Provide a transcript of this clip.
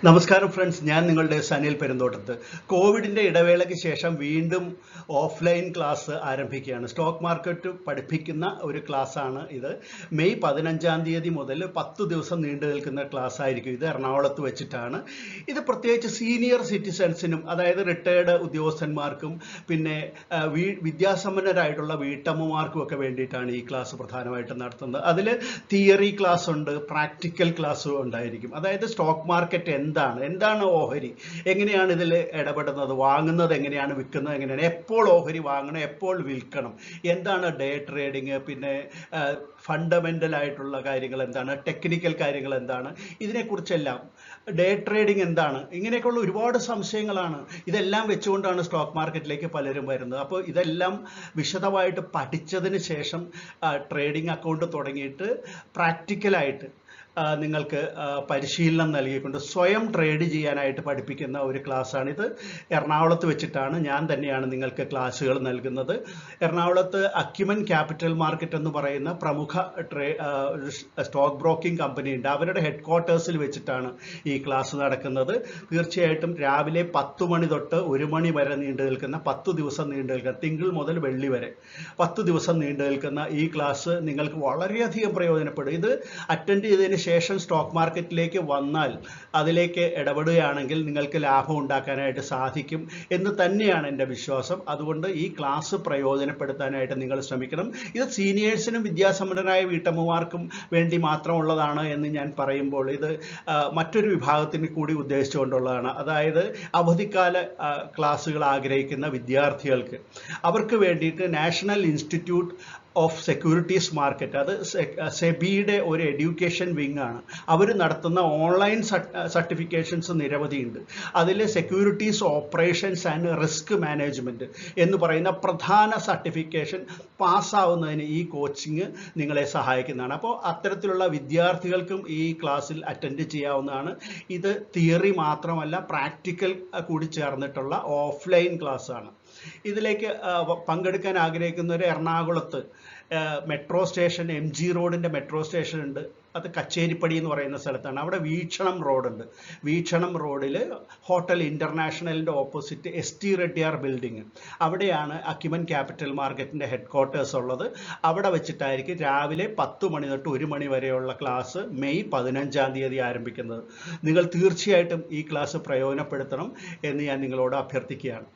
നമസ്കാരം ഫ്രണ്ട്സ്, ഞാൻ നിങ്ങളുടെ സനിൽ പെരുന്തോട്ടത്ത്. കോവിഡിൻ്റെ ഇടവേളയ്ക്ക് ശേഷം വീണ്ടും ഓഫ്ലൈൻ ക്ലാസ് ആരംഭിക്കുകയാണ്. സ്റ്റോക്ക് മാർക്കറ്റ് പഠിപ്പിക്കുന്ന ഒരു ക്ലാസ്സാണ് ഇത്. മെയ് 15-ാം തീയതി മുതൽ 10 ദിവസം നീണ്ടു നിൽക്കുന്ന ക്ലാസ് ആയിരിക്കും ഇത്. എറണാകുളത്ത് വെച്ചിട്ടാണ് ഇത്. പ്രത്യേകിച്ച് സീനിയർ സിറ്റിസൺസിനും, അതായത് റിട്ടയർഡ് ഉദ്യോഗസ്ഥന്മാർക്കും പിന്നെ വിദ്യാസമ്പന്നരായിട്ടുള്ള വീട്ടമ്മമാർക്കും ഒക്കെ വേണ്ടിയിട്ടാണ് ഈ ക്ലാസ് പ്രധാനമായിട്ടും നടത്തുന്നത്. അതിൽ തിയറി ക്ലാസ് ഉണ്ട്, പ്രാക്ടിക്കൽ ക്ലാസ്സും ഉണ്ടായിരിക്കും. അതായത് സ്റ്റോക്ക് മാർക്കറ്റ് എന്താണ് ഓഹരി, എങ്ങനെയാണ് ഇതിൽ ഇടപെടുന്നത്, വാങ്ങുന്നത് എങ്ങനെയാണ്, വിൽക്കുന്നത് എങ്ങനെയാണ്, എപ്പോൾ ഓഹരി വാങ്ങണം, എപ്പോൾ വിൽക്കണം, എന്താണ് ഡേ ട്രേഡിങ്, പിന്നെ ഫണ്ടമെൻ്റൽ ആയിട്ടുള്ള കാര്യങ്ങൾ എന്താണ്, ടെക്നിക്കൽ കാര്യങ്ങൾ എന്താണ്, ഇതിനെക്കുറിച്ചെല്ലാം, ഡേ ട്രേഡിംഗ് എന്താണ്, ഇങ്ങനെയൊക്കെയുള്ള ഒരുപാട് സംശയങ്ങളാണ്. ഇതെല്ലാം വെച്ചുകൊണ്ടാണ് സ്റ്റോക്ക് മാർക്കറ്റിലേക്ക് പലരും വരുന്നത്. അപ്പോൾ ഇതെല്ലാം വിശദമായിട്ട് പഠിച്ചതിന് ശേഷം ട്രേഡിംഗ് അക്കൗണ്ട് തുടങ്ങിയിട്ട് പ്രാക്ടിക്കലായിട്ട് നിങ്ങൾക്ക് പരിശീലനം നൽകിക്കൊണ്ട് സ്വയം ട്രേഡ് ചെയ്യാനായിട്ട് പഠിപ്പിക്കുന്ന ഒരു ക്ലാസ്സാണിത്. എറണാകുളത്ത് വെച്ചിട്ടാണ്. ഞാൻ തന്നെയാണ് നിങ്ങൾക്ക് ക്ലാസ്സുകൾ നൽകുന്നത്. എറണാകുളത്ത് അക്യുമൻ ക്യാപിറ്റൽ മാർക്കറ്റ് എന്ന് പറയുന്ന പ്രമുഖ സ്റ്റോക്ക് ബ്രോക്കിംഗ് കമ്പനി ഉണ്ട്. അവരുടെ ഹെഡ് ക്വാർട്ടേഴ്സിൽ വെച്ചിട്ടാണ് ഈ ക്ലാസ് നടക്കുന്നത്. തീർച്ചയായിട്ടും രാവിലെ 10 മണി തൊട്ട് 1 മണി വരെ നീണ്ടു നിൽക്കുന്ന 10 ദിവസം നീണ്ടു നിൽക്കുന്ന, തിങ്കൾ മുതൽ വെള്ളി വരെ 10 ദിവസം നീണ്ടു നിൽക്കുന്ന ഈ ക്ലാസ് നിങ്ങൾക്ക് വളരെയധികം പ്രയോജനപ്പെടും. ഇത് അറ്റൻഡ് ചെയ്തതിന് ശേഷം സ്റ്റോക്ക് മാർക്കറ്റിലേക്ക് വന്നാൽ അതിലേക്ക് ഇടപെടുകയാണെങ്കിൽ നിങ്ങൾക്ക് ലാഭം ഉണ്ടാക്കാനായിട്ട് സാധിക്കും എന്ന് തന്നെയാണ് എൻ്റെ വിശ്വാസം. അതുകൊണ്ട് ഈ ക്ലാസ് പ്രയോജനപ്പെടുത്താനായിട്ട് നിങ്ങൾ ശ്രമിക്കണം. ഇത് സീനിയേഴ്സിനും വിദ്യാസമ്പന്നരായ വീട്ടമ്മമാർക്കും വേണ്ടി മാത്രമുള്ളതാണ് എന്ന് ഞാൻ പറയുമ്പോൾ ഇത് മറ്റൊരു വിഭാഗത്തിന് കൂടി ഉദ്ദേശിച്ചുകൊണ്ടുള്ളതാണ്. അതായത് അവധിക്കാല ക്ലാസ്സുകൾ ആഗ്രഹിക്കുന്ന വിദ്യാർത്ഥികൾക്ക്, അവർക്ക് വേണ്ടിയിട്ട് national institute of securities market, അത് സെബിയുടെ ഒരു എഡ്യൂക്കേഷൻ വിങ് ആണ്. അവർ നടത്തുന്ന ഓൺലൈൻ സർട്ടിഫിക്കേഷൻസ് നിരവധിയുണ്ട്. അതിൽ securities operations and risk management എന്ന് പറയുന്ന പ്രധാന സർട്ടിഫിക്കേഷൻ പാസ്സാവുന്നതിന് ഈ കോച്ചിങ് നിങ്ങളെ സഹായിക്കുന്നതാണ്. അപ്പോൾ അത്തരത്തിലുള്ള വിദ്യാർത്ഥികൾക്കും ഈ ക്ലാസ്സിൽ അറ്റൻഡ് ചെയ്യാവുന്നതാണ്. ഇത് തിയറി മാത്രമല്ല, പ്രാക്ടിക്കൽ കൂടി ചേർന്നിട്ടുള്ള ഓഫ്ലൈൻ ക്ലാസ്സാണ്. ഇതിലേക്ക് പങ്കെടുക്കാൻ ആഗ്രഹിക്കുന്നവർ എറണാകുളത്ത് മെട്രോ സ്റ്റേഷൻ, MG റോഡിൻ്റെ മെട്രോ സ്റ്റേഷൻ ഉണ്ട്. അത് കച്ചേരിപ്പടി എന്ന് പറയുന്ന സ്ഥലത്താണ്. അവിടെ വീക്ഷണം റോഡുണ്ട്. വീക്ഷണം റോഡിൽ ഹോട്ടൽ ഇൻ്റർനാഷണലിൻ്റെ ഓപ്പോസിറ്റ് ST റെഡ്ഡിയാർ ബിൽഡിങ്, അവിടെയാണ് അക്യുമൻ ക്യാപിറ്റൽ മാർക്കറ്റിൻ്റെ ഹെഡ് ക്വാർട്ടേഴ്സ് ഉള്ളത്. അവിടെ വെച്ചിട്ടായിരിക്കും രാവിലെ 10 മണി തൊട്ട് 1 മണി വരെയുള്ള ക്ലാസ് മെയ് 15-ാം തീയതി ആരംഭിക്കുന്നത്. നിങ്ങൾ തീർച്ചയായിട്ടും ഈ ക്ലാസ് പ്രയോജനപ്പെടുത്തണം എന്ന് ഞാൻ നിങ്ങളോട് അഭ്യർത്ഥിക്കുകയാണ്.